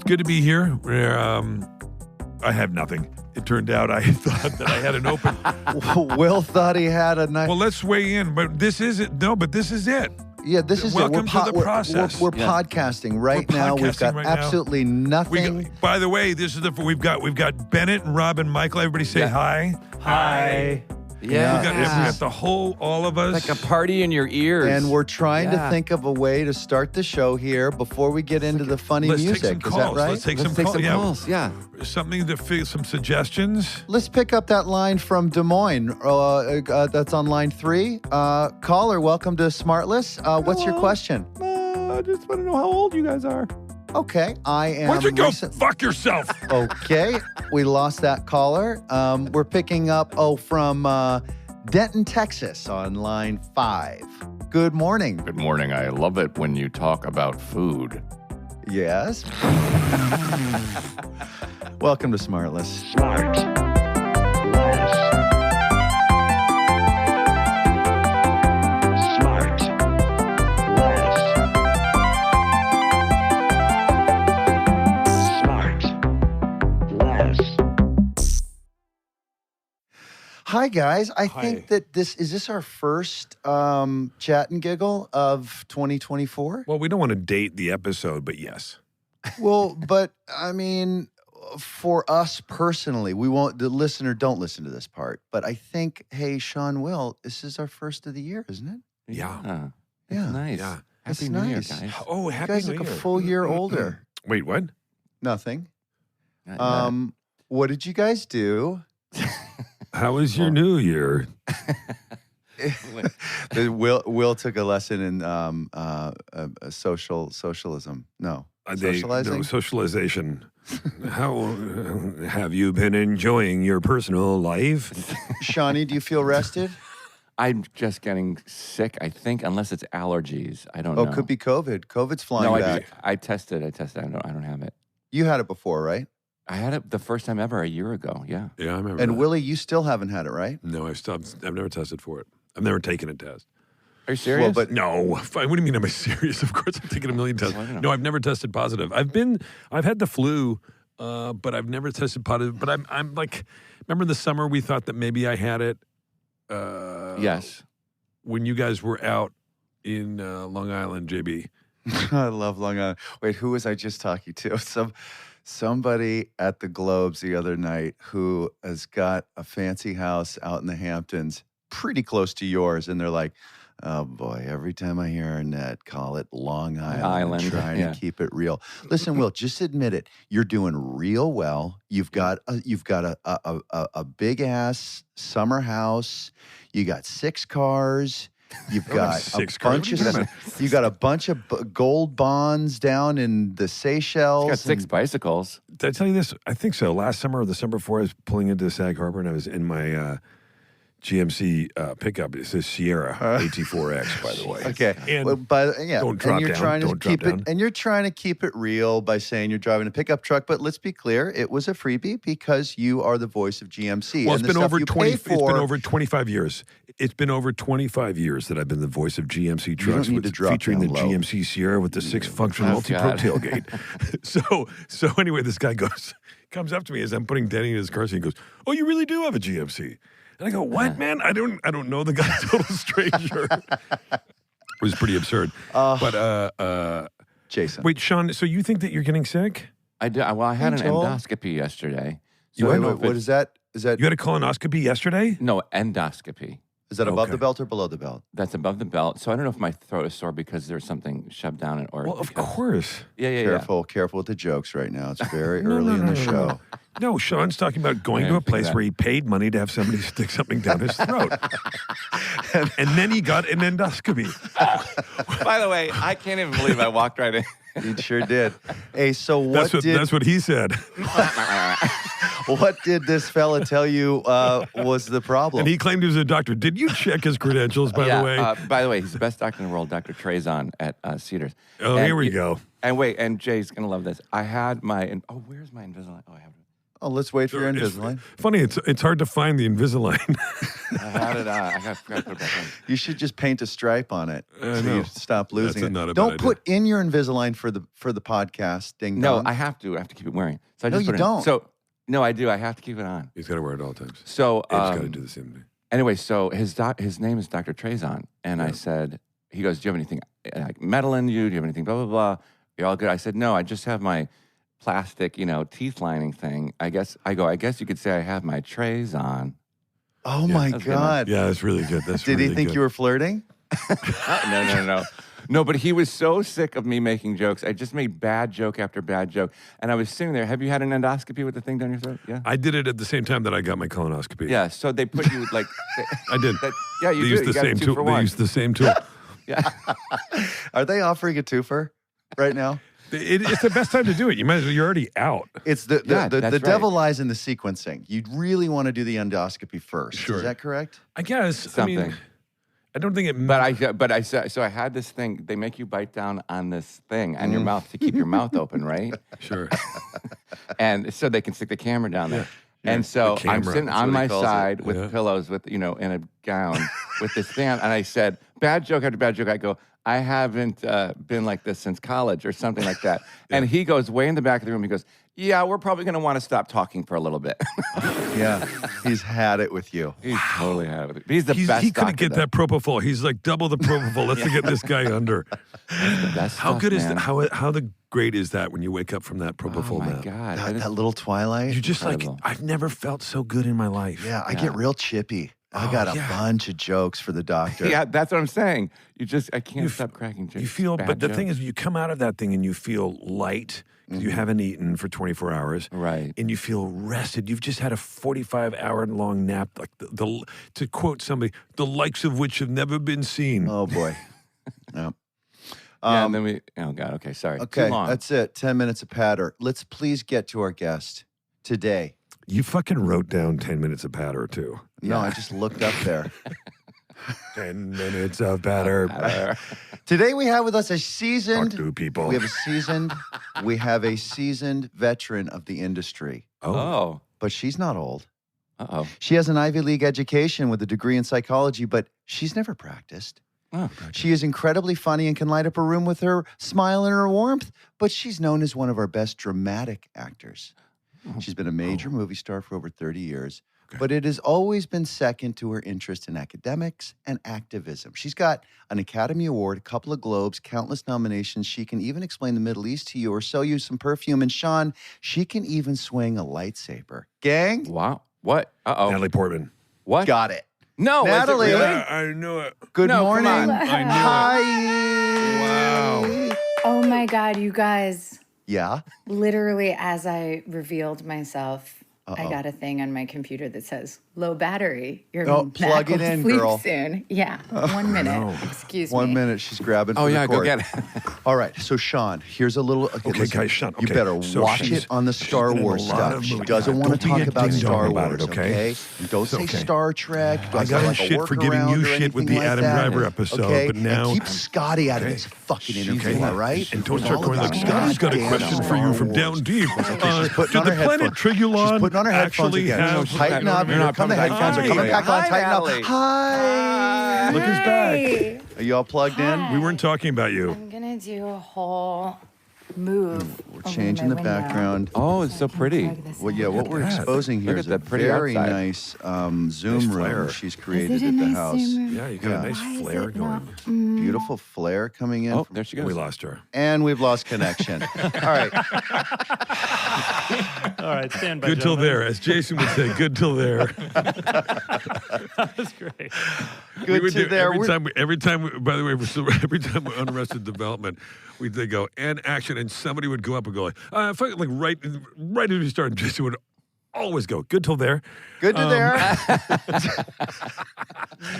good to be here. I have nothing. It turned out I thought that I had an open. Will thought he had a nice. Well, let's weigh in, but this is it. No, but this is it. Yeah, this is Welcome it. to the process. We're podcasting right We're now. We've podcasting got right now. absolutely nothing. By the way, this is we've got Bennett and Rob and Michael. Everybody say hi. Hi. Yeah. We got the whole, all of us. Like a party in your ears. And we're trying to think of a way to start the show here before we get into the funny Let's music. take some Is calls. that right? Let's take Let's some take calls. some calls. Yeah. Something to figure, some suggestions. Let's pick up that line from Des Moines. That's on line 3. Caller, welcome to SmartLess. What's your question? I just want to know how old you guys are. Okay, I am. Why don't you go fuck yourself? Okay, we lost that caller. We're picking up, from Denton, Texas on line 5. Good morning. Good morning. I love it when you talk about food. Yes. Welcome to SmartLess. Hi, guys. I think that this is our first chat and giggle of 2024. Well, we don't want to date the episode, but yes. Well, but I mean, for us personally, we won't. The listener don't listen to this part. But I think, hey, Sean, Will, this is our first of the year, isn't it? Yeah. Yeah. Nice. Yeah. Happy That's New Year, nice. guys. Oh, You happy guys New look Year. a full year older. Wait, what? Nothing. Not What did you guys do? How was your New Year? Will took a lesson in socialism. No, socializing. No, socialization. How have you been enjoying your personal life? Shawnee, do you feel rested? I'm just getting sick, I think, unless it's allergies. I don't know. Oh, could be COVID. COVID's flying No, back. I tested. I don't have it. You had it before, right? I had it the first time ever a year ago. Yeah. Yeah, I remember. And that. Willie, you still haven't had it, right? No, I've never tested for it. I've never taken a test. Are you serious? Well, but No. What do you mean? Am I serious? Of course, I've taken a million tests. Well, I don't know. No, I've never tested positive. I've had the flu, but I've never tested positive. But I'm like, remember the summer we thought that maybe I had it. Yes. When you guys were out in Long Island, JB. I love Long Island. Wait, who was I just talking to? Somebody at the Globes the other night who has got a fancy house out in the Hamptons, pretty close to yours, and they're like, "Oh boy, every time I hear Annette call it Long Island, I'm trying to keep it real." Listen, Will, just admit it. You're doing real well. You've got a big ass summer house. You got 6 cars. You've got you got a bunch of gold bonds down in the Seychelles. He's got 6 bicycles. Did I tell you this? I think so. Last summer or the summer before, I was pulling into Sag Harbor, and I was in my GMC pickup. It says Sierra AT4X, by the way. Okay. And don't drop and you're down. trying to Don't keep drop it, down. and you're trying to keep it real by saying you're driving a pickup truck. But let's be clear, it was a freebie because you are the voice of GMC. Well, and it's been over 20. It's been For, over 25 years. It's been over 25 years that I've been the voice of GMC trucks, need to drop featuring the down low. GMC Sierra with the 6-function multi-pro God. tailgate. So anyway, this guy comes up to me as I'm putting Denny in his car seat and goes, "Oh, you really do have a GMC?" And I go, "What, man? I don't know the guy, total stranger." It was pretty absurd. But Jason. wait, Sean. So you think that you're getting sick? I did. Well, I had an Joel. endoscopy yesterday. So Wait, I don't know if what it's- is that? Is that You had a colonoscopy yesterday? No, endoscopy. above Okay. the belt or below the belt? That's above the belt. So I don't know if my throat is sore because there's something shoved down it or. Well, of because- course. Yeah. Careful with the jokes right now. It's very No, early no, in no, the no, show. no. No, Sean's talking about going I to a didn't think place that. where he paid money to have somebody stick something down his throat. and then he got an endoscopy. By the way, I can't even believe I walked right in. You sure did. Hey, so what That's what he said. what did this fella tell you was the problem? And he claimed he was a doctor. Did you check his credentials, by the way? By the way, he's the best doctor in the world, Dr. Trezon at Cedars. Oh, And here we you- go. And wait, and Jay's going to love this. I had my, where's my Invisalign? Oh, I have it. Oh, let's wait for your It's Invisalign. funny, it's hard to find the Invisalign. I had it on. I forgot to put it back on. You should just paint a stripe on it so know. you stop losing That's it. not a bad Don't idea. put in your Invisalign for the podcast. Ding No, dong. I have to. I have to keep it wearing. So I No, just you put it in. don't. So no, I do. I have to keep it on. He's got to wear it all times. So Abe's got to do the same thing. anyway, so his name is Dr. Trezon, and I said, he goes, "Do you have anything like metal in you? Do you have anything blah blah blah? You're all good." I said, "No, I just have my plastic, teeth lining thing. I guess you could say I have my Trezon." Oh my that's good God. Yeah, that's really good. That's Did really he think good. you were flirting? No. No, but he was so sick of me making jokes. I just made bad joke after bad joke. And I was sitting there. Have you had an endoscopy with the thing down your throat? Yeah. I did it at the same time that I got my colonoscopy. Yeah. So they put you like. I did. Yeah, you They do. used You the got a same 2 tool. for They 1. used the same tool. Yeah. Are they offering a twofer right now? It's the best time to do it. You might as well. You're already out. It's the Yeah, that's right. devil lies in the sequencing. You'd really want to do the endoscopy first. Sure. Is that correct? I guess. Something. I mean, I don't think it. But I so I had this thing. They make you bite down on this thing on your mouth to keep your mouth open, right? Sure. And so they can stick the camera down there. And so the I'm camera. sitting That's on what he my calls it. side with Yeah. pillows, with in a gown, with this thing on, and I said, bad joke after bad joke. I go, I haven't been like this since college or something like that. And he goes way in the back of the room. He goes, yeah, we're probably going to want to stop talking for a little bit. Yeah. He's had it with you. He's totally had it. He's the best. He couldn't doctor, get that propofol. He's like double the propofol. Let's get this guy under. The best How stuff, good is man. that? How the great is that when you wake up from that propofol Oh my nap? God. That little twilight. You just Incredible. like I've never felt so good in my life. Yeah, I get real chippy. I Oh, got a yeah. bunch of jokes for the doctor. Yeah, that's what I'm saying. I can't You stop cracking jokes. You feel, Bad but the jokes. thing is, you come out of that thing and you feel light because you haven't eaten for 24 hours. Right. And you feel rested. You've just had a 45-hour-long nap, like to quote somebody, the likes of which have never been seen. Oh boy. Yeah. Yeah, and then we. Oh God. Okay, sorry. Okay, Too long. that's it. 10 minutes of patter. Let's please get to our guest today. You fucking wrote down 10 minutes of patter, too. No, I just looked up there. 10 minutes of patter. Today we have with us a Talk seasoned. to people. We have a seasoned veteran of the industry. Oh. But she's not old. Uh-oh. She has an Ivy League education with a degree in psychology, but she's never practiced. Oh. She is incredibly funny and can light up a room with her smile and her warmth, but she's known as one of our best dramatic actors. She's been a major movie star for over 30 years, but it has always been second to her interest in academics and activism. She's got an Academy Award, a couple of Globes, countless nominations. She can even explain the Middle East to you or sell you some perfume. And Sean, she can even swing a lightsaber. Gang, Wow. What? Uh-oh. Natalie Portman. What? got it. No. Natalie. Is it really? I knew it. Good No, come morning. on. I knew Hi. Wow. Oh my God, you guys. Yeah. Literally, as I revealed myself, I Uh-oh. got a thing on my computer that says low battery. You're Oh, back plug it will in, sleep girl. soon. Yeah, 1 minute. Excuse me. 1 minute, she's grabbing Oh for yeah, the go cord. get it. All right, so Sean, here's a little. Okay, Okay, listen, guys, Sean. You Okay, better so watch she's- it on the she's Star been in a Wars lot stuff. of She movies. doesn't Yeah, want to don't be talk a about ding-dong Star about Wars, it, okay? And don't It's say okay. Star Trek. I Don't got say in shit for a giving you workaround or shit with anything the like Adam that. Driver episode, okay? but now- And keep Scotty out of Okay. this fucking Okay. interview, all right? And don't It's start all going like, about Scotty's got a goddamn question for you from Star down Wars. deep. She's putting on Did her the planet headphones. Trigulon She's putting on her headphones actually again. have... Tighten up. You're Here not come the coming back headphones. Are on. coming back on. Hi, Tighten up. Natalie. Hi. Look who's back. Are you all plugged in? We weren't talking about you. I'm going to do a whole move. We're over changing my the window. background. Oh, it's so pretty. Plug this Well, in. yeah, what we're that. exposing here Look is at a that pretty very outside. nice Zoom Nice room flare. she's Is created it a at the nice house. Zoom room? Yeah, you got Yeah. a nice Why is flare it not- going. Beautiful flare coming in. Oh, there she goes. We lost her. And we've lost connection. All right. All right, stand by. Good till gentlemen. there. As Jason would say, good till there. That's great. Good would to do- there. Every time, by the way, every time we're on Arrested Development, they go, and action, and somebody would go up and go, like right as we started, Jason would always go, good till there. Good to there.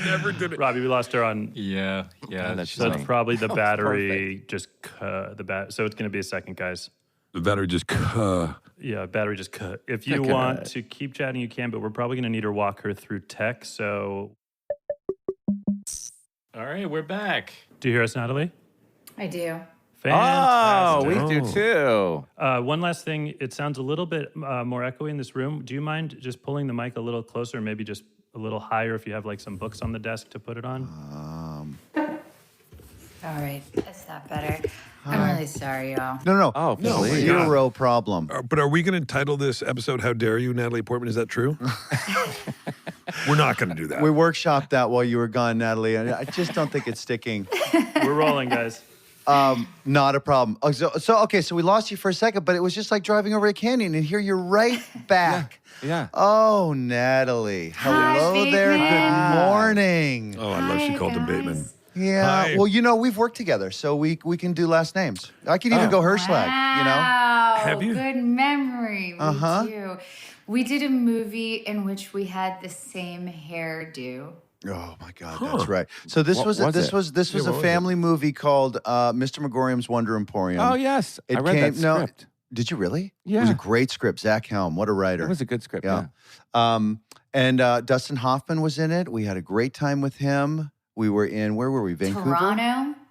Never did it. Robbie, we lost her on. Yeah, that's So it's funny. probably the battery just the bat. So it's going to be a second, guys. The battery just, Yeah, battery just cut. If you want to keep chatting, you can, but we're probably going to need her walk her through tech. So, All right, we're back. do you hear us, Natalie? I do. Fantastic. Oh, we do too. One last thing. It sounds a little bit more echoey in this room. Do you mind just pulling the mic a little closer, maybe just a little higher if you have like some books on the desk to put it on? All right, is that better? I'm really sorry, y'all. No. Oh, please. Zero problem. But are we going to title this episode "How Dare You, Natalie Portman"? Is that true? We're not going to do that. We workshopped that while you were gone, Natalie. And I just don't think it's sticking. We're rolling, guys. Not a problem. Oh, so we lost you for a second, but it was just like driving over a canyon, and here you're right back. Yeah. Oh, Natalie. Hi, Hello there. Bateman. Good morning. Oh, I love she Hi, called him guys. Bateman. Yeah. Hi. Well, we've worked together, so we can do last names. I could even go Hirschlag, Wow, Have you? good memory. We Uh-huh. do. We did a movie in which we had the same hairdo. Oh my God, that's right. So this What was was this it? was this was Yeah, a what was family movie called Mr. Megorium's Wonder Emporium. Oh, yes. I read that script. Did you really? It Yeah. was a great script. Zach Helm, what a writer. It was a good script, Yeah. yeah. And Dustin Hoffman was in it. We had a great time with him. We were in, where were we? Vancouver?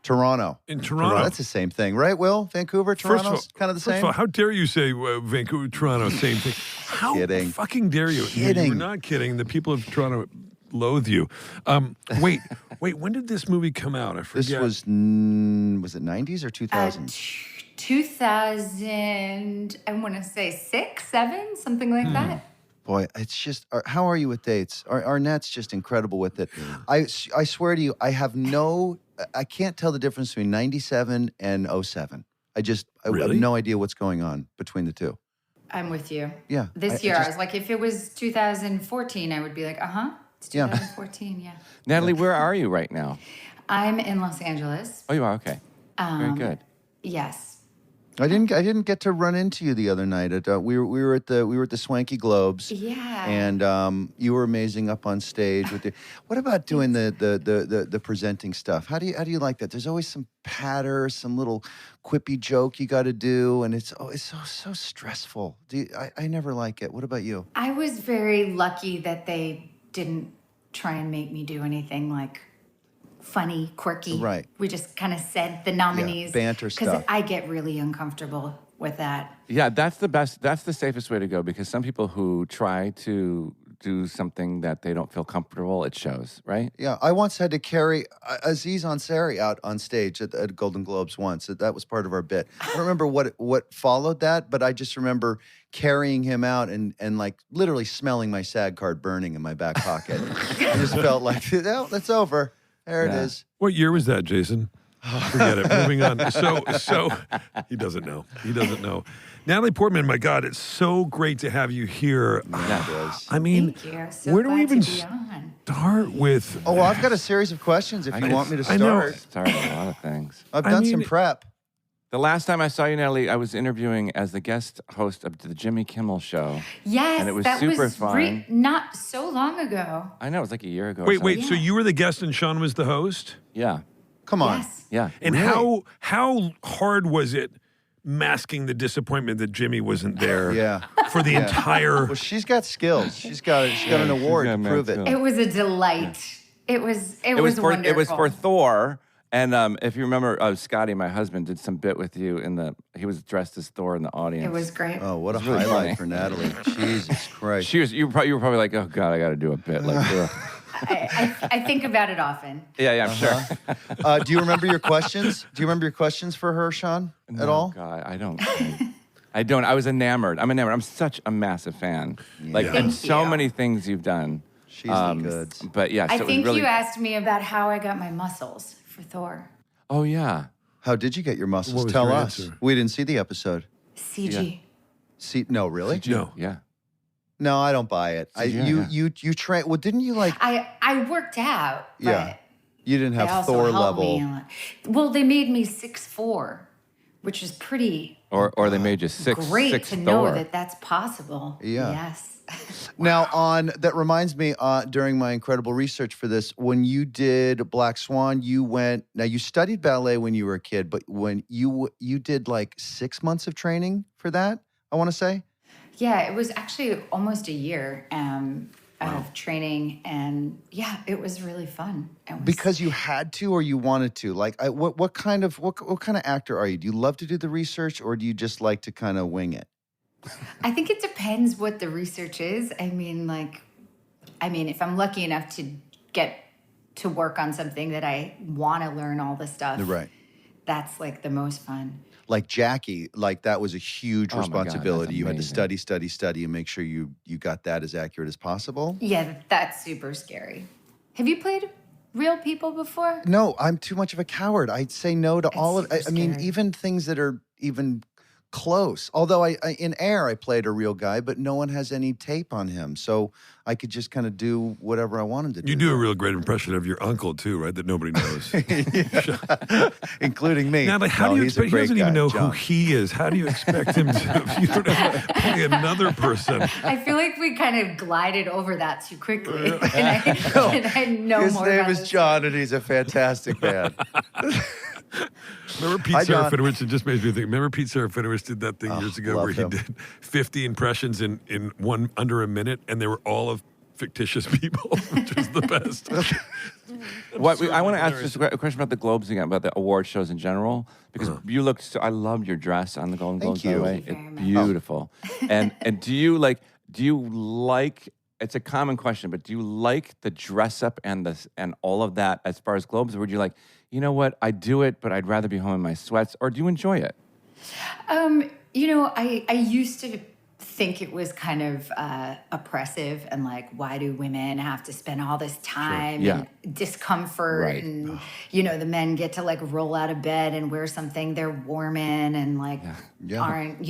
Toronto. In Toronto. That's the same thing, right, Will? Vancouver, First of all- Toronto's kind of the First same? of all, how dare you say Vancouver, Toronto, same thing? How Kidding. fucking dare you? Kidding. You're not kidding. The people of Toronto loathe you. Wait, when did this movie come out? I forget. This was it 90s or 2000s? 2000, I want to say 6, 7, something like that. Boy, it's just, how are you with dates? Arnett's just incredible with it. I swear to you, I can't tell the difference between 97 and 07. I have Really? no idea what's going on between the two. I'm with you. Yeah. This year, I was like, if it was 2014, I would be like, it's Yeah. 2014, yeah. Natalie, where are you right now? I'm in Los Angeles. Oh, you are? Okay. Very good. Yes. I didn't get to run into you the other night. We were at the Swanky Globes. Yeah. And you were amazing up on stage with the. What about doing the presenting stuff? How do you like that? There's always some patter, some little quippy joke you got to do, and it's so stressful. I never like it. What about you? I was very lucky that they didn't try and make me do anything like funny, quirky. Right. We just kind of said the nominees. banter stuff. Because I get really uncomfortable with that. Yeah, that's the best. That's the safest way to go because some people who try to do something that they don't feel comfortable, it shows, right? Yeah, I once had to carry Aziz Ansari out on stage at Golden Globes once. That was part of our bit. I don't remember what followed that, but I just remember carrying him out and like literally smelling my SAG card burning in my back pocket. I just felt like, oh, that's over. There it is. What year was that, Jason? Forget it. Moving on. So he doesn't know. He doesn't know. Natalie Portman, my God, it's so great to have you here. That is. I mean, Thank you. So where do we glad even to be on. start with? Oh, well, I've got a series of questions if you want me to I know. start. Start a lot of things. I've I done mean- some prep. The last time I saw you, Natalie, I was interviewing as the guest host of the Jimmy Kimmel Show. Yes, And it was that super was fun. not so long ago. I know, it was like a year ago. or Wait. something. So you were the guest and Sean was the host? Yeah. Come on. Yes. Yeah. And Really? how hard was it masking the disappointment that Jimmy wasn't there Yeah. for the entire? Well, she's got skills. She's got an award got to mad prove it. skills. It was a delight. It was for wonderful. it was for Thor. And if you remember, Scotty, my husband, did some bit with you he was dressed as Thor in the audience. It was great. Oh, what a really highlight funny. for Natalie. Jesus Christ. You were probably like, oh God, I got to do a bit like this. I think about it often. Yeah, I'm sure. Do you remember your questions? Do you remember your questions for her, Sean, at all? God, I don't. I don't. I was enamored. I'm enamored. I'm such a massive fan. Like, Yeah. and Thank so you. many things you've done. She's the goods. But yeah, so I it was think really. you asked me about how I got my muscles for Thor. Oh yeah. How did you get your muscles? What was Tell your us. answer? We didn't see the episode. CG. See, no, really? No. Yeah. No, I don't buy it. Yeah. You train. Well, didn't you like? I worked out, but Yeah. You didn't they have also Thor helped level. me a lot. Well, they made me 6'4", which is pretty Or they made you six great to know Thor. that that's possible. Yeah. Yes. Now, that reminds me. During my incredible research for this, when you did Black Swan, you went. Now, you studied ballet when you were a kid, but when you did like 6 months of training for that, I want to say. Yeah, it was actually almost a year. of training, and yeah, it was really fun. It was, Because you had to, or you wanted to? Like, what kind of actor are you? Do you love to do the research, or do you just like to kind of wing it? I think it depends what the research is. I mean, if I'm lucky enough to get to work on something that I want to learn all the stuff, Right. that's like the most fun. Like Jackie, like that was a huge Oh my God, that's responsibility. You had to amazing. study, and make sure you got that as accurate as possible. Yeah, that's super scary. Have you played real people before? No, I'm too much of a coward. I'd say no to all of. super I mean, scary. even things that are even close. Although I in Air I played a real guy, but no one has any tape on him, so I could just kind of do whatever I wanted to do. You do a real great impression of your uncle too, right? That nobody knows. including me. Now, like, how No, do you he's a expect? He great doesn't even guy, know John. who he is. How do you expect him to? You don't know, play another person. I feel like we kind of glided over that too quickly. and I know His more name about is this. John, and he's a fantastic man. Remember Pete Hi, John. Serafinowicz? It just makes me think. Remember Pete Serafinowicz did that thing years ago love where he him. did 50 impressions in one under a minute, and they were all of fictitious people, which was the best. I want to ask just a question about the Globes again, about the award shows in general, because you look so. I loved your dress on the Golden Globes. Thank you. By the way, Thank you very it's much. beautiful. And do you like? It's a common question, but do you like the dress up and all of that as far as Globes, or would you like, you know what, I do it, but I'd rather be home in my sweats, or do you enjoy it? I used to think it was kind of oppressive and like, why do women have to spend all this time Yeah. and discomfort Right. and the men get to like roll out of bed and wear something they're warm in and like Yeah. aren't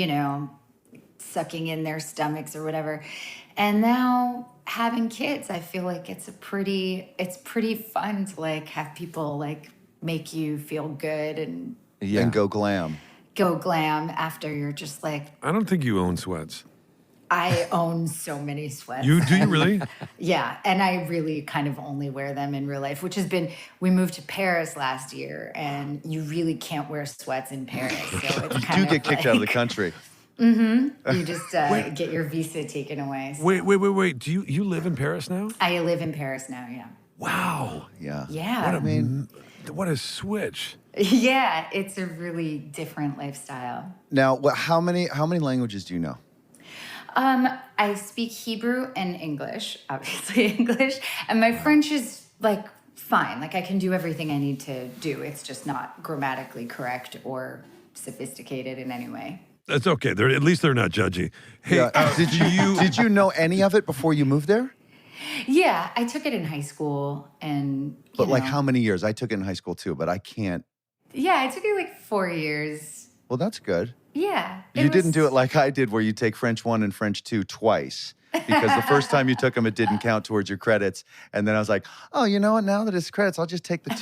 sucking in their stomachs or whatever. And now having kids, I feel like it's pretty fun to like have people like make you feel good and Yeah. And go glam. go glam after you're just like, I don't think you own sweats. I own so many sweats. Do you really? Yeah, and I really kind of only wear them in real life, which has been, we moved to Paris last year, and you really can't wear sweats in Paris. So it's kind You of get kicked out of the country. You just get your visa taken away. So Wait. Do you live in Paris now? I live in Paris now, yeah. Wow. Yeah. Yeah. What a switch. Yeah, it's a really different lifestyle. Now, how many languages do you know? I speak Hebrew and English, obviously English, and my French is like fine. Like I can do everything I need to do. It's just not grammatically correct or sophisticated in any way. That's okay. At least they're not judgy. Hey, Yeah. Did you know any of it before you moved there? Yeah, I took it in high school and But like how many years? I took it in high school too, but I can't. Yeah, I took it like 4 years. Well, that's good. Yeah. You didn't do it like I did, where you take French 1 and French 2 twice. Because the first time you took them, it didn't count towards your credits. And then I was like, oh, you know what? Now that it's credits, I'll just take the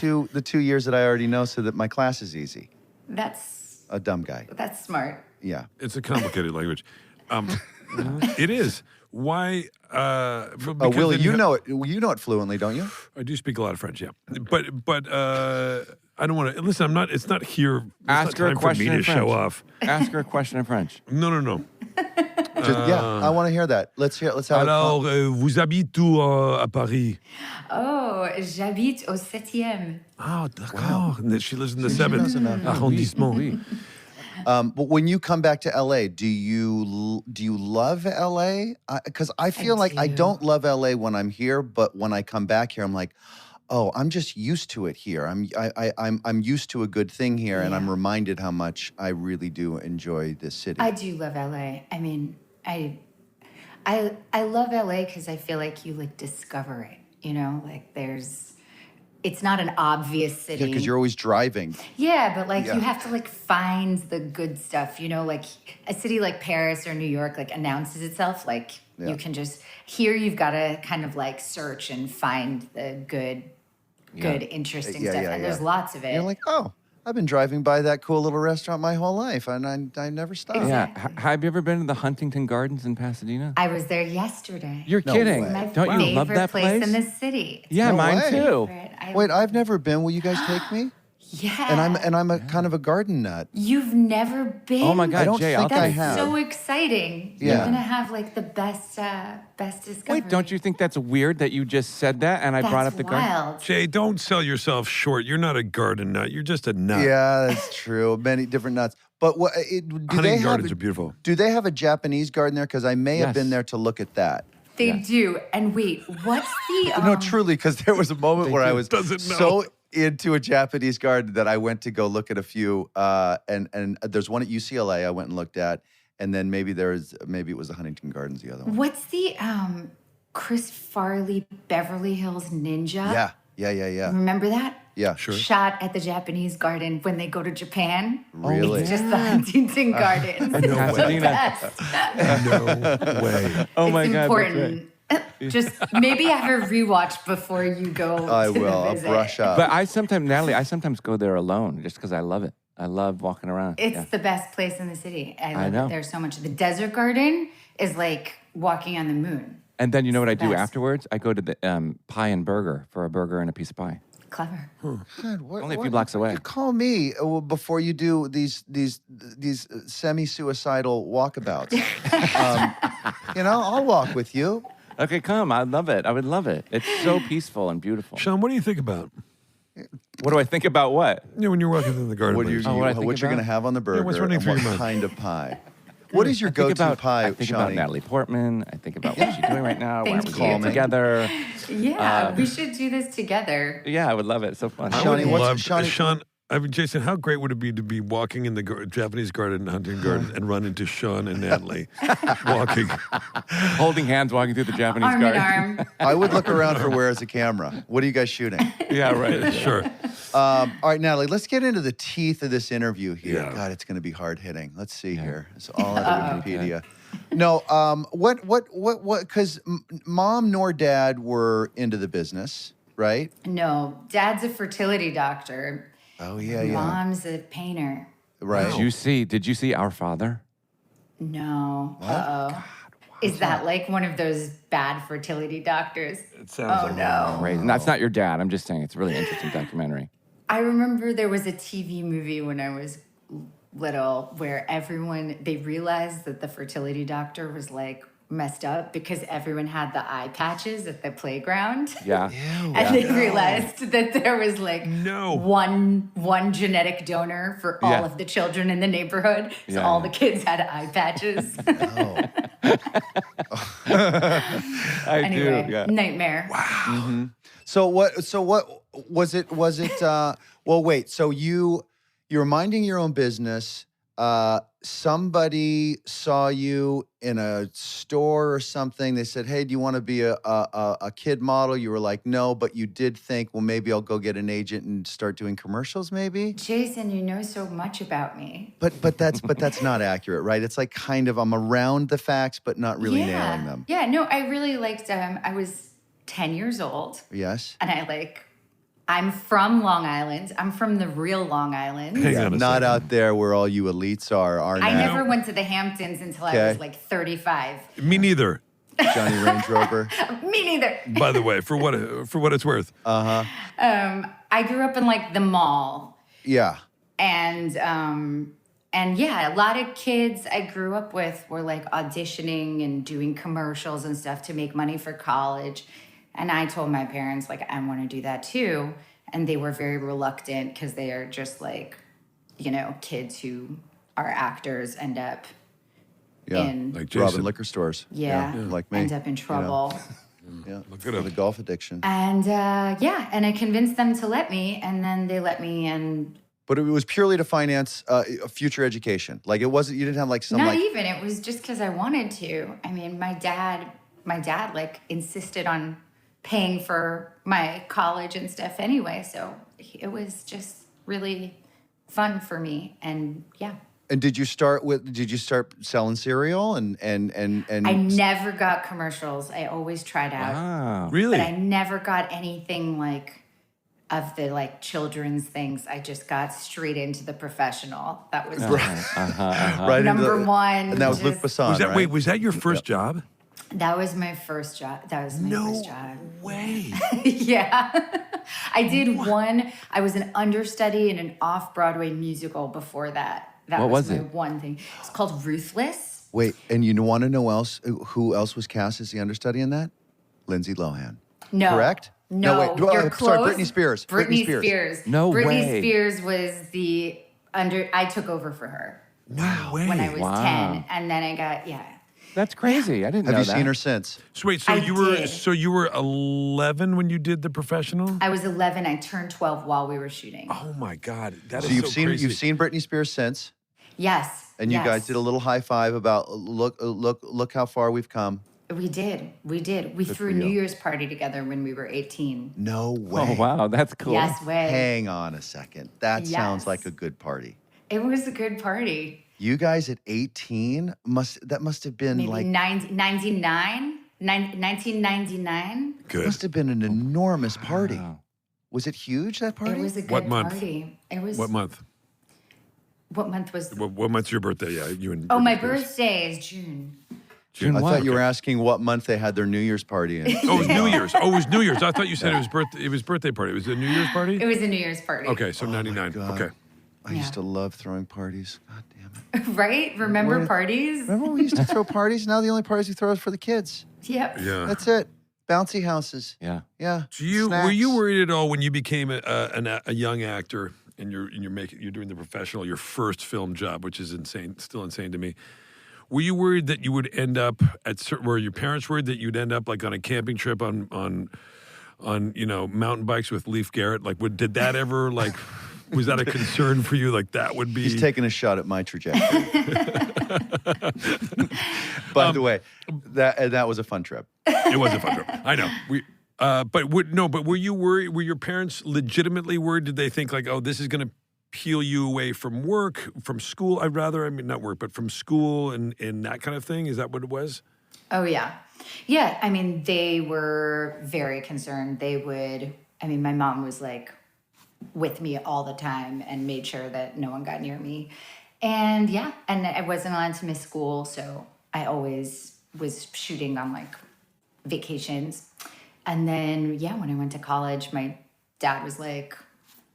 2 years that I already know so that my class is easy. That's A dumb guy. smart. Yeah. it's a complicated language. It is. Why? Oh, Because Willie, then you know it fluently, don't you? I do speak a lot of French, yeah. But I don't want to listen. I'm not. It's not here. It's Ask not her a time question for me in to French. show off. Ask her a question in French. No. I want to hear that. Let's have Alors, vous habitez où à Paris? Oh, j'habite au 7e. Oh, d'accord. She lives in the 7th knows enough. arrondissement. Oui. But when you come back to LA, do you love LA? Because I feel like I do. don't love LA when I'm here, but when I come back here, I'm like, oh, I'm just used to it here. I'm used to a good thing here, and I'm Yeah. reminded how much I really do enjoy this city. I do love LA. I mean, I love LA because I feel like you like discover it. Like it's not an obvious city. Yeah, because you're always driving. Yeah, but like Yeah. you have to like find the good stuff. Like a city like Paris or New York like announces itself. Like Yeah. you can just here you've got to kind of like search and find the good, interesting Yeah, stuff. yeah, and yeah. there's lots of it. You're like, oh, I've been driving by that cool little restaurant my whole life, and I never stopped. Yeah. Have you ever been to the Huntington Gardens in Pasadena? I was there yesterday. You're No kidding. way. My Don't you love favorite that place? in the city. It's Yeah, No mine way. too. favorite. Wait, I've never been. Will you guys take me? Yeah. and I'm a kind of a garden nut. You've never been? Oh my God, I don't Jay, think I'll I take have. So exciting. Yeah. You're going to have like the best discovery. Wait, don't you think that's weird that you just said that and I That's brought up the garden? wild. Jay, don't sell yourself short. You're not a garden nut. You're just a nut. Yeah, that's true. Many different nuts. But what do they Hunting have? gardens are beautiful. Do they have a Japanese garden there? Because I may have been Yes. there to look at that. They do. And wait, what's the... No, truly, because there was a moment where I was Doesn't know. so into a Japanese garden that I went to go look at a few. And there's one at UCLA I went and looked at, and then maybe it was the Huntington Gardens, the other one. What's the Chris Farley Beverly Hills Ninja? Yeah. Remember that? Yeah, Sure. Shot at the Japanese garden when they go to Japan. Really? It's just the Huntington Gardens. It's the Pasadena. best. No way. Oh It's my God, that's important. Just maybe have a rewatch before you go I to will. the I'll visit. brush up. But Natalie, I sometimes go there alone just because I love it. I love walking around. It's the best place in the city. I love know. it there so much. The desert garden is like walking on the moon. And then you know what I do best. afterwards? I go to the Pie and Burger for a burger and a piece of pie. Clever. God, what, Only a few blocks away. You call me before you do these semi-suicidal walkabouts. I'll walk with you. Okay, come. I love it. I would love it. It's so peaceful and beautiful. Sean, what do you think about? What do I think about what? When you're walking through the garden. What, please. what I think you're about? going to have on the burger what's running and through what your mind? kind of pie. What is your I think go-to about- pie, I think Shawnee? about Natalie Portman. I think about what she's doing right now. Why Thank aren't we you. doing it together? Yeah, we should do this together. Yeah, I would love it. It's so fun. I Shawnee, would what's- love, Shawnee- Sean, Jason, how great would it be to be walking in the Japanese garden, Huntington Garden, and run into Sean and Natalie walking? Holding hands, walking through the Japanese Arm in garden. arm. I would look around for where's the camera. What are you guys shooting? Yeah, right. Sure. All right, Natalie, let's get into the teeth of this interview here. Yeah. God, it's going to be hard hitting. Let's see here. It's all out of Wikipedia. No, because mom nor dad were into the business, right? No, Dad's a fertility doctor. Oh, yeah. Mom's a painter. Right. Did you see Our Father? No. Uh-oh. Is that like one of those bad fertility doctors? It sounds Oh, like no. Crazy. That's not your dad. I'm just saying it's a really interesting documentary. I remember there was a TV movie when I was little where they realized that the fertility doctor was like messed up because everyone had the eye patches at the playground. Yeah. And they realized that there was like No. one genetic donor for all Yeah. of the children in the neighborhood. So Yeah, all yeah. the kids had eye patches. I Anyway, do. Yeah. nightmare. So what was it? Well, wait. So you're minding your own business. Somebody saw you in a store or something. They said, "Hey, do you want to be a kid model?" You were like, "No," but you did think, "Well, maybe I'll go get an agent and start doing commercials, maybe." Jason, you know so much about me. But that's not accurate, right? It's like kind of I'm around the facts, but not really nailing them. Yeah, no, I really liked I was 10 years old Yes. and I'm from Long Island. I'm from the real Long Island. Hang on a Not second. out there where all you elites are I now. never went to the Hamptons until I Okay. was like 35. Me neither. Johnny Range Rover. Me neither. By the way, for what it's worth. I grew up in like the mall. Yeah. And yeah, a lot of kids I grew up with were like auditioning and doing commercials and stuff to make money for college. And I told my parents, like, I want to do that too. And they were very reluctant because they are just like, kids who are actors end up Yeah. in, Like Jason. Robbing liquor stores. yeah, Like me. end up in trouble. Yeah. Look it For up. the golf addiction. And and I convinced them to let me. And then they let me. And But it was purely to finance a future education. Like it wasn't. You didn't have like some not like. even. It was just because I wanted to. I mean, my dad like insisted on paying for my college and stuff anyway. So it was just really fun for me. And yeah, And did you start selling cereal and I never got commercials. I always tried out, Wow. Really? but I never got anything like of the like children's things. I just got straight into the professional. That was right into number the- one. And that was Luc just- Besson, Was that right? wait? Was that your first job? That was my first job. That was my first job. way. Yeah. I did one. I was an understudy in an off-Broadway musical before that. That What was my it? one thing. It's called Ruthless. Wait, and you want to know who else was cast as the understudy in that? Lindsay Lohan. No. Correct? No, wait. you're Sorry, close. Britney Spears. Britney Spears. No Britney way. Spears was the I took over for her No way. when I was Wow. 10, and then I got That's crazy. I didn't know Have that. you seen her since? So wait, so I you did. were 11 when you did The Professional? I was 11. I turned 12 while we were shooting. Oh my God, that is So you've so seen crazy. you've seen Britney Spears since, Yes. and you yes. guys did a little high five about look how far we've come. We did. We did. We threw a for New you. Year's party together when we were 18. No way. Oh, wow. That's cool. Yes, way. Hang on a second. That sounds Yes. like a good party. It was a good party. You guys at 18 must have been Maybe like 1999. Good. must have been an enormous party. Wow. Was it huge, that party? It was a good What month? party. It was. What month? What month was? What month's your birthday? Yeah, you and. Oh, Britney my Spears. birthday is June. June I what? thought you were asking what month they had their New Year's party in. Oh, it was New Year's. Oh, it was New Year's. I thought you said it was birthday. It was birthday party. It was a New Year's party. It was a New Year's party. Okay, so 99. God. Okay. I used to love throwing parties. God damn it. Right? Remember What- parties? Remember we used to throw parties? Now the only parties we throw is for the kids. Yep. Yeah. That's it. Bouncy houses. Yeah. Yeah. So were you worried at all when you became a young actor and you're doing The Professional, your first film job, which is insane, still insane to me? Were you worried that you would end up were your parents worried that you'd end up like on a camping trip on mountain bikes with Leif Garrett? Like, did that ever like was that a concern for you? Like that would be. He's taking a shot at my trajectory. By the way, that was a fun trip. It was a fun trip. I know. But were you worried? Were your parents legitimately worried? Did they think like, oh, this is going to peel you away from work, from school? Not work, but from school and that kind of thing? Is that what it was? Oh, yeah. Yeah. I mean, they were very concerned. My mom was like with me all the time and made sure that no one got near me. And yeah, and I wasn't allowed to miss school. So I always was shooting on like vacations. And then, yeah, when I went to college, my dad was like,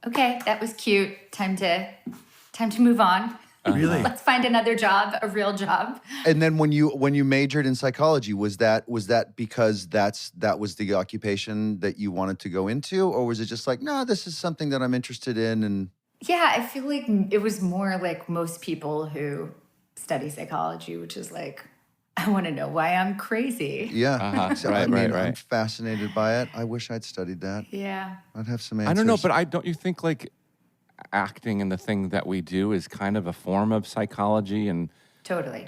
okay, that was cute. Time to move on. Really? Let's find another job, a real job. And then when you majored in psychology, was that because that was the occupation that you wanted to go into, or was it just like, no, this is something that I'm interested in? And Yeah, I feel like it was more like most people who study psychology, which is like, I want to know why I'm crazy. yeah, Uh-huh. So, Right, I mean, right. I'm fascinated by it. I wish I'd studied that. Yeah. I'd have some answers. I don't know, but don't you think like acting and the thing that we do is kind of a form of psychology and, Totally.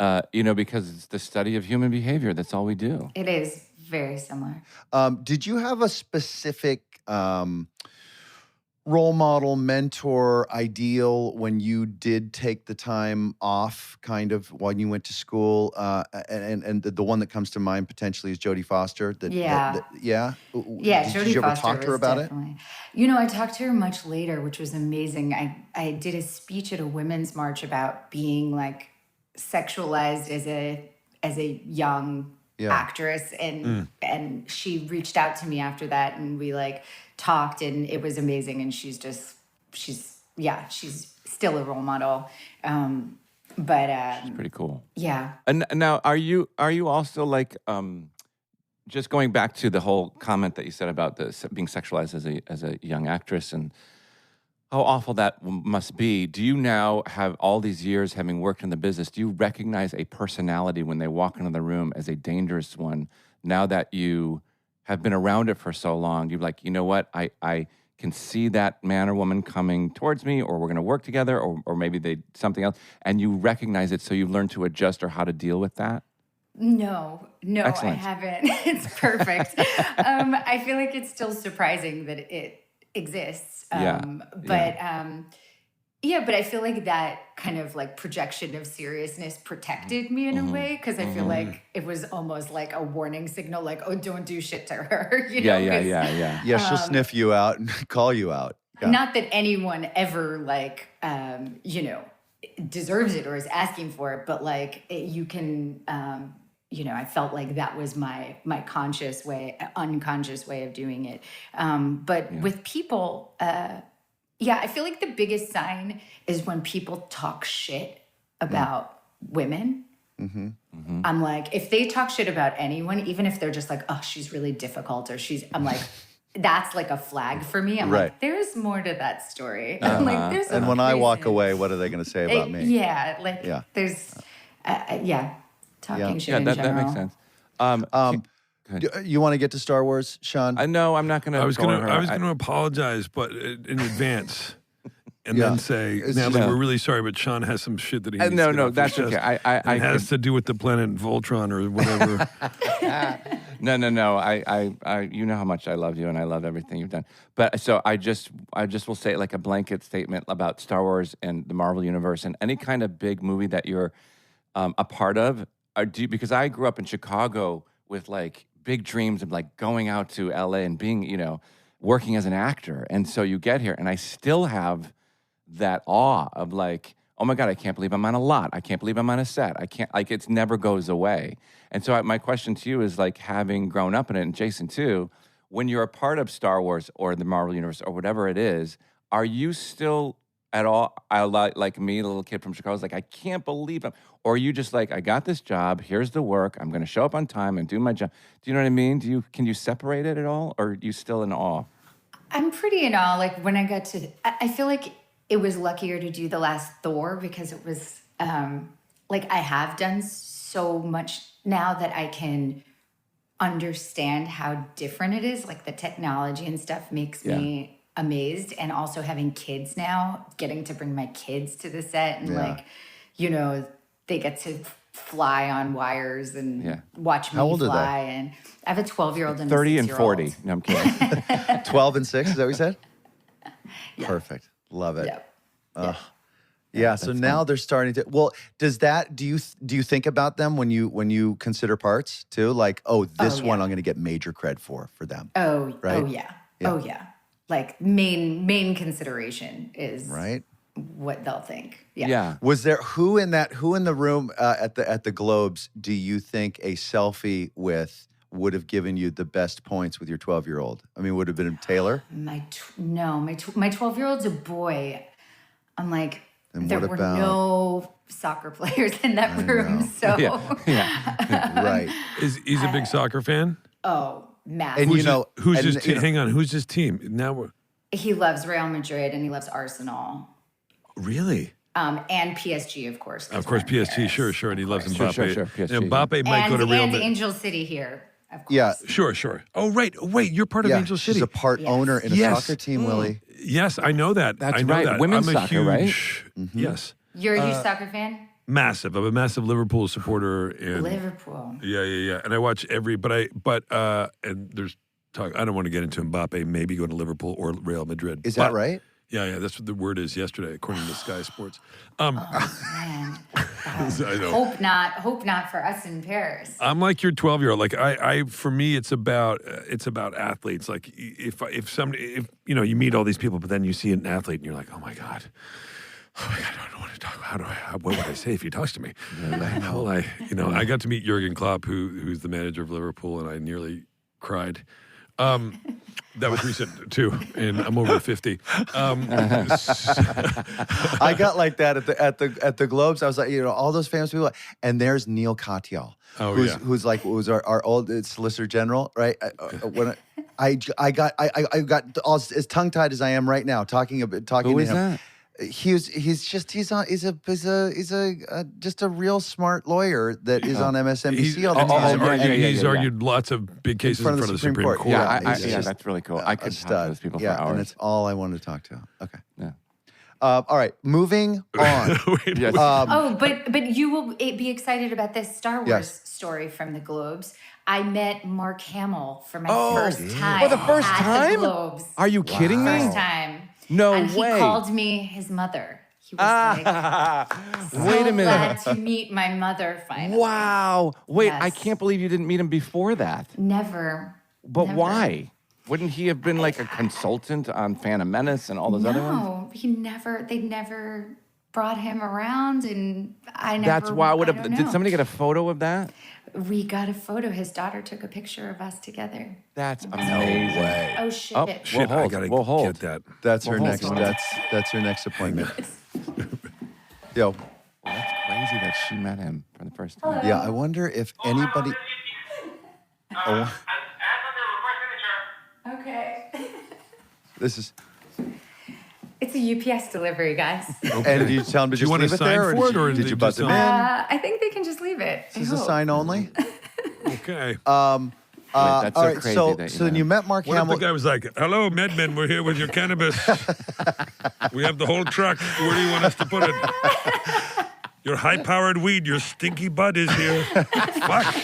because it's the study of human behavior. That's all we do. It is very similar. Did you have a specific role model, mentor, ideal when you did take the time off, kind of when you went to school? And the one that comes to mind potentially is Jodie Foster. Yeah. Yeah. Yeah, Did Jodie you ever Foster talk to her was about it? definitely. I talked to her much later, which was amazing. I did a speech at a women's march about being like sexualized as a young actress, and she reached out to me after that, and we like talked, and it was amazing. And she's still a role model. Pretty cool. Yeah. And now, are you also like just going back to the whole comment that you said about being sexualized as a young actress and how awful that must be? Do you now have all these years having worked in the business? Do you recognize a personality when they walk into the room as a dangerous one? Now that you have been around it for so long, you're like, you know what? I can see that man or woman coming towards me, or we're going to work together, or maybe something else, and you recognize it, so you've learned to adjust or how to deal with that? No, Excellent. I haven't. It's perfect. I feel like it's still surprising that it exists. But I feel like that kind of like projection of seriousness protected me in a way, because I feel like it was almost like a warning signal, like, oh, don't do shit to her. Yeah. Yeah, she'll sniff you out and call you out. Yeah. Not that anyone ever like, deserves it or is asking for it, but like you can I felt like that was my unconscious way of doing it. But with people, I feel like the biggest sign is when people talk shit about women. I'm like, if they talk shit about anyone, even if they're just like, oh, she's really difficult, or I'm like, that's like a flag for me. I'm like, there's more to that story. I'm like, there's And when I walk away, what are they going to say about me? There's, talking shit in that general. makes sense. You want to get to Star Wars, Sean? No, I'm not going to. I was going to apologize, but in advance, and then say, Natalie, we're really sorry, but Sean has some shit that he needs to get off his that's chest. okay. It has to do with the planet Voltron or whatever. No. I you know how much I love you, and I love everything you've done. But so I just will say like a blanket statement about Star Wars and the Marvel Universe and any kind of big movie that you're a part of. Because I grew up in Chicago with like big dreams of like going out to LA and being, working as an actor. And so you get here, and I still have that awe of like, oh my God, I can't believe I'm on a lot. I can't believe I'm on a set. I can't, like, it never goes away. And so my question to you is like, having grown up in it, and Jason too, when you're a part of Star Wars or the Marvel Universe or whatever it is, are you still at all, like me, the little kid from Chicago, is like, I can't believe it. Or are you just like, I got this job, here's the work, I'm going to show up on time and do my job. Do you know what I mean? Can you separate it at all? Or are you still in awe? I'm pretty in awe. Like when I got to, I feel like it was luckier to do the last Thor because it was like I have done so much now that I can understand how different it is. Like the technology and stuff makes me amazed. And also having kids now, getting to bring my kids to the set and they get to fly on wires and watch me fly. And I have a 12-year-old and 30 a 6-year-old. and 40. No, I'm kidding. 12 and 6, is that what you said? Perfect. Love it. So now they're starting to. Well, do you think about them when you consider parts too? Like, this one I'm going to get major cred for them. Oh, right? Oh yeah. Like main consideration is what they'll think. Yeah. Was there who in the room at the Globes do you think a selfie with would have given you the best points with your 12-year-old? I mean, would it have been Taylor? My 12-year-old's a boy. I'm like, and there were no soccer players in that room. So right. He's a big soccer fan? Oh, massive. And who's his team? Hang on, who's his team? He loves Real Madrid and he loves Arsenal. Really? And PSG, of course. Of course, PSG, sure. And he loves Mbappe. Sure, PSG. Mbappe might go to Real Madrid. And Angel City here, of course. Yeah. Sure. Oh, right. Wait, you're part of Angel City. She's a part owner in a soccer team, Willie. Yes, I know that. That's I know right. that. Women's I'm a soccer, huge, right? Mm-hmm. Yes. You're a huge soccer fan? Massive. I'm a massive Liverpool supporter. And Liverpool. Yeah. And I watch and there's talk. I don't want to get into Mbappe maybe going to Liverpool or Real Madrid. Is that right? Yeah. That's what the word is yesterday, according to Sky Sports. Man. I know. Hope not for us in Paris. I'm like your 12-year-old. Like for me, it's about athletes. Like if you meet all these people, but then you see an athlete and you're like, oh my god, I don't want to talk. What would I say if he talks to me? How will I? I got to meet Jurgen Klopp, who's the manager of Liverpool, and I nearly cried. That was recent too, and I'm over 50. I got like that at the Globes. I was like, all those famous people, and there's Neil Katyal, who's our old Solicitor General, right? When I got all as tongue tied as I am right now talking Who to is him. that? He's just a real smart lawyer that is on MSNBC all the time. He's argued lots of big cases in front of the Supreme Court. Yeah, that's really cool. I could talk to those people for hours. And it's all I wanted to talk to. Okay. Yeah. All right, moving on. Yes. But you will be excited about this Star Wars story from the Globes. I met Mark Hamill for my first time. For the first at time? The Globes. Are you kidding me? First time. No and way. He called me his mother. He was Wait a minute. Glad to meet my mother finally. Wow. Wait, Yes. I can't believe you didn't meet him before that. Never. But Never. why? Wouldn't he have been like a consultant on Phantom Menace and all those other ones? No, he never. They never brought him around, and I never. That's why. I don't Did know. somebody get a photo of that? We got a photo. His daughter took a picture of us together. That's amazing. Way. Oh shit! Oh, Shit, I hold. gotta We'll hold. get that. That's her Well, next. hold on. That's her next appointment. Yo, Well, that's crazy that she met him for the first time. yeah. I wonder if anybody. Oh, Okay. this is. It's a UPS delivery, guys. And did you tell them to Do you just want leave to it sign there, for it, or did you buzz them in? I think they can just leave it. This is a sign only. Okay. That's so all right. crazy So, that you so then met you him. met Mark What if Hamill. the guy was like, "Hello, MedMen, we're here with your cannabis. We have the whole truck. Where do you want us to put it? Your high-powered weed, your stinky bud is here. Fuck."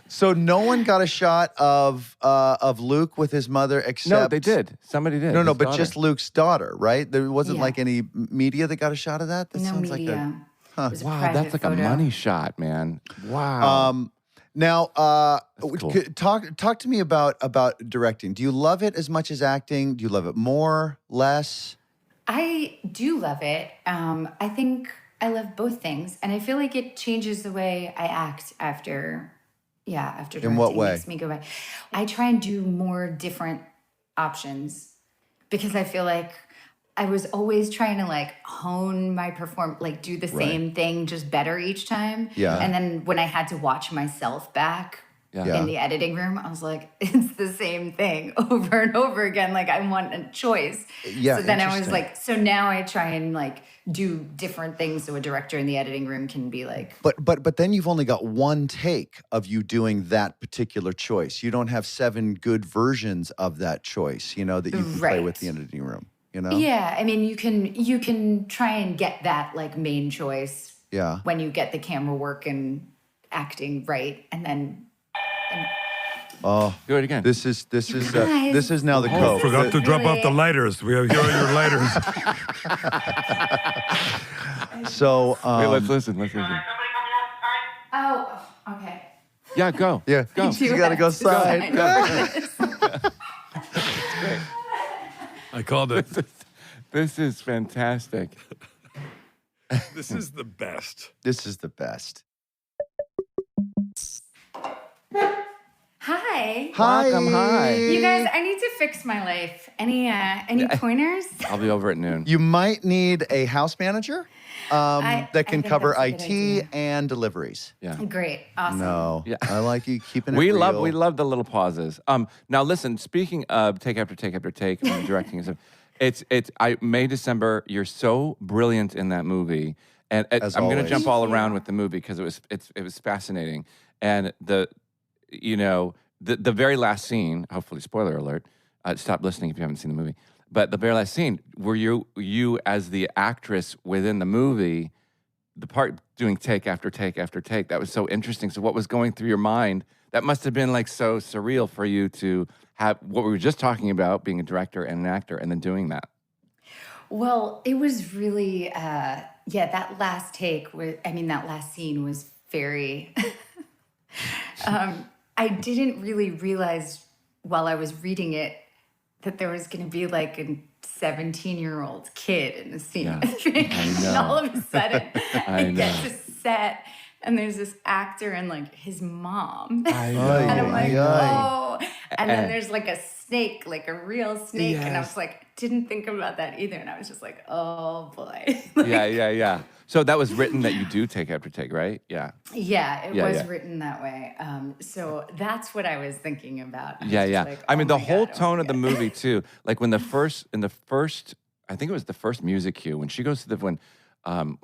So no one got a shot of Luke with his mother except. No, they did. Somebody did. No, His but daughter. just Luke's daughter, right? There wasn't Yeah. like any media that got a shot of that. That No sounds media. like It was a Wow, private that's like photo. a money shot, man. a. Wow. Now, cool. talk to me about directing. Do you love it as much as acting? Do you love it more, less? I do love it. I think I love both things, and I feel like it changes the way I act after. Yeah, after directing. In what way? Makes me go back. I try and do more different options because I feel like I was always trying to like hone my like do the same thing just better each time. Yeah. And then when I had to watch myself back Yeah. in the editing room, I was like, it's the same thing over and over again. Like I want a choice. Yeah, So then I was interesting. like, so now I try and like do different things so a director in the editing room can be like, But then you've only got one take of you doing that particular choice. You don't have 7 good versions of that choice, you know, that you can play with Right. the editing room, you know? yeah, I mean, you can try and get that like main choice Yeah. when you get the camera work and acting right, and then Oh, Do it again. this is Guys. now the Oh, code. forgot to drop off the Really? lighters. We have here are your lighters. So, Wait, let's listen. Let's listen. oh, okay. Yeah, go. yeah, Go. you got to go side. I called it. This is fantastic. This is the best. This is the best. Hi. Welcome, hi. You guys, I need to fix my life. Any pointers? I'll be over at noon. You might need a house manager I that can think cover that's a good IT idea. and deliveries. Yeah. Great. Awesome. No, Yeah. I like you keeping it We real. love the little pauses. Now listen, speaking of take after take after take and directing and stuff, it's May, December, you're so brilliant in that movie. And As I'm gonna always. jump all Thank you. around with the movie because it was fascinating. And the very last scene, hopefully spoiler alert, stop listening if you haven't seen the movie. But the very last scene, were you as the actress within the movie, the part doing take after take after take, that was so interesting. So what was going through your mind? That must have been like so surreal for you to have what we were just talking about, being a director and an actor, and then doing that. Well, it was really, that last that last scene was very, I didn't really realize while I was reading it that there was going to be like a 17-year-old kid in the scene. Yeah, and know. all of a sudden, I I get know. to set and there's this actor and like his mom. I know. And I'm like, Ay, ay. oh. And then And- there's like a snake, like a real snake. And I Yes. was like, didn't think about that either. And I was just like, oh boy. Yeah. So that was written that you do take after take, right? Yeah. Yeah, it Yeah, was yeah. written that way. So that's what I was thinking about. I was Yeah, just yeah. like, I oh mean, the my whole God, oh tone my of the God. movie too. Like when I think it was the first music cue when she goes to when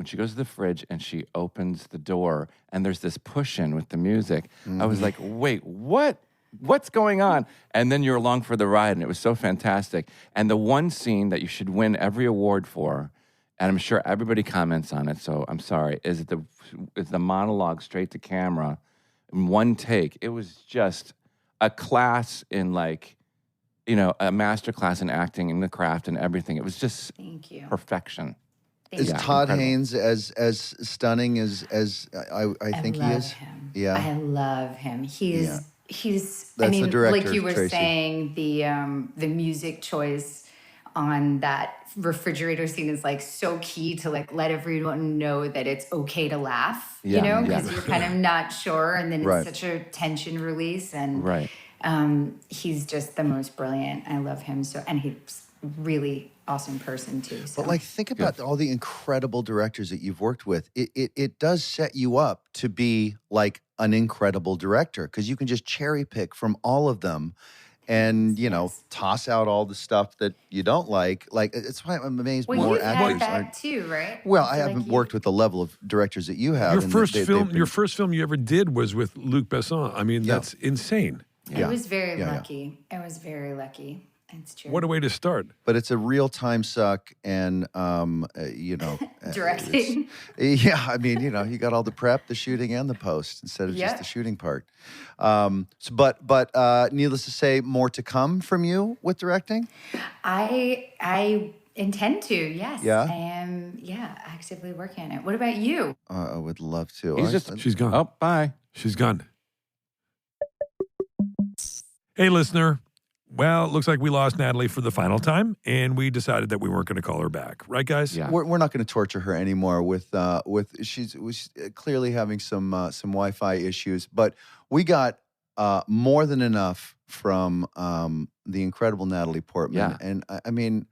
she goes to the fridge and she opens the door and there's this push in with the music. I was like, wait, what? What's going on? And then you're along for the ride, and it was so fantastic. And the one scene that you should win every award for, and I'm sure everybody comments on it, so I'm sorry, is the monologue straight to camera in one take. It was just a class in a master class in acting and the craft and everything. It was just Thank you. perfection. Thank Is you. Todd incredible. Haynes as stunning as I think he love is? Him. Yeah. I love him. He's Yeah. I That's mean, the director, like you were Tracy. saying, the music choice on that refrigerator scene is like so key to like let everyone know that it's okay to laugh, you Yeah, know, yeah. because you're kind of not sure. And then Right. it's such a tension release. And Right. he's just the most brilliant. I love him so, and he's really awesome person too. So. But like, think about all the incredible directors that you've worked with. It does set you up to be like an incredible director because you can just cherry pick from all of them, and toss out all the stuff that you don't like. Like, it's why I'm amazed well, more you've actors had that aren't. too, right? Well, I feel haven't like you- worked with the level of directors that you have. Your and first they've film, been- your first film you ever did was with Luc Besson. I mean, Yeah. that's insane. I was very Yeah, yeah. lucky. I was very lucky. It's true. What a way to start. But it's a real time suck, and Directing. yeah, I mean, you got all the prep, the shooting, and the post instead of just Yeah. the shooting part. But needless to say, more to come from you with directing. I intend to. Yes. Yeah? I am. Yeah, actively working on it. What about you? I would love to. He's just She's gone. Oh, bye. She's gone. Hey, listener. Well, it looks like we lost Natalie for the final time, and we decided that we weren't going to call her back. Right, guys? Yeah. We're not going to torture her anymore with she's clearly having some Wi-Fi issues, but we got more than enough from the incredible Natalie Portman, Yeah. and I mean,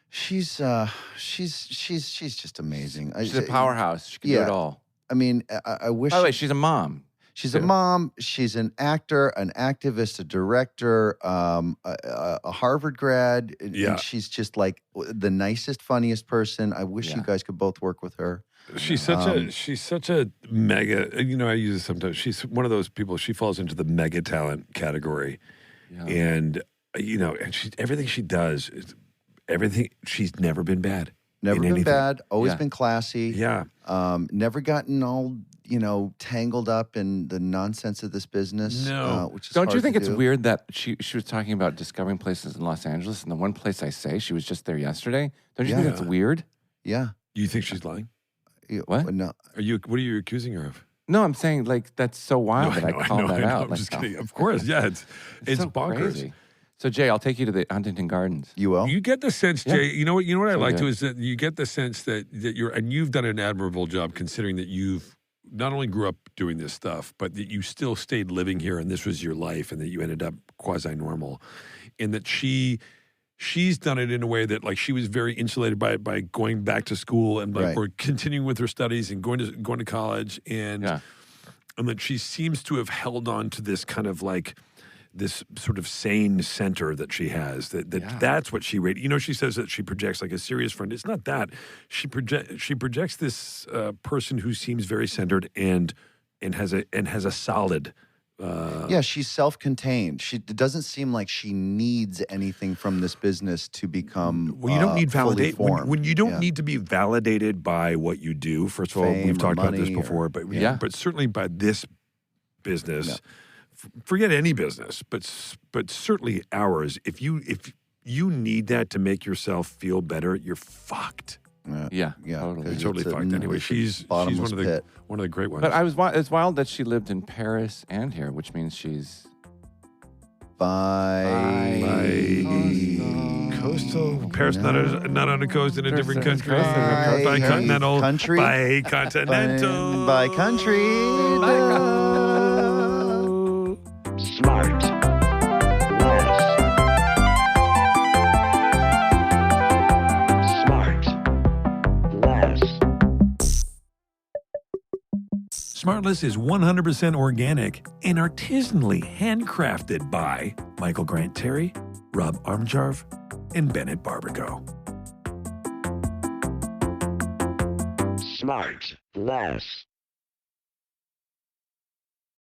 she's just amazing. She's a powerhouse. She can do yeah. it all. I mean, I wish. By the way, she's a mom. She's a mom. She's an actor, an activist, a director, a Harvard grad. And Yeah. she's just like the nicest, funniest person. I wish you Yeah. guys could both work with her. She's such a mega. I use it sometimes. She's one of those people. She falls into the mega talent category, Yeah. and and everything she does, everything. She's never been bad. Never in been anything. bad. Always Yeah. been classy. Yeah. Never gotten all tangled up in the nonsense of this business. No. Which is Don't you hard think to it's do. weird that she was talking about discovering places in Los Angeles, and the one place I say she was just there yesterday? Don't you think Yeah. that's weird? Yeah. You think she's lying? What? No. What are you accusing her of? No, I'm saying like that's so wild that I called that out. I'm Like, just kidding. Of course, yeah. It's so bonkers. crazy. So Jay, I'll take you to the Huntington Gardens. You will. You get the sense, Yeah. Jay. You know what I So like good. too is that you get the sense that you've done an admirable job considering that you've not only grew up doing this stuff, but that you still stayed living here and this was your life, and that you ended up quasi normal, and that she's done it in a way that like she was very insulated by going back to school and like Right. or continuing with her studies and going to college, and Yeah. and that she seems to have held on to this kind of like this sort of sane center that she has. That's what she rated. She says that she projects like a serious friend. It's not that. She projects this person who seems very centered and has a solid. Yeah, she's self-contained. It doesn't seem like she needs anything from this business to become. Well, you don't need fully validate formed. when you don't Yeah. need to be validated by what you do. First of all, Fame we've or talked about this money or- before, but Yeah. but certainly by this business. Forget any business, but certainly ours. If you need that to make yourself feel better, you're fucked. Yeah, Yeah, totally. 'cause You're totally it's a- fucked. Anyway, it's a she's bottomless pit. one of the great ones. But it's wild that she lived in Paris and here, which means she's By coastal Paris, not on a coast in a different Paris, country. Paris, By continental country. By continental. By country. SmartLess is 100% organic and artisanally handcrafted by Michael Grant Terry, Rob Armjarv, and Bennett Barbago. SmartLess.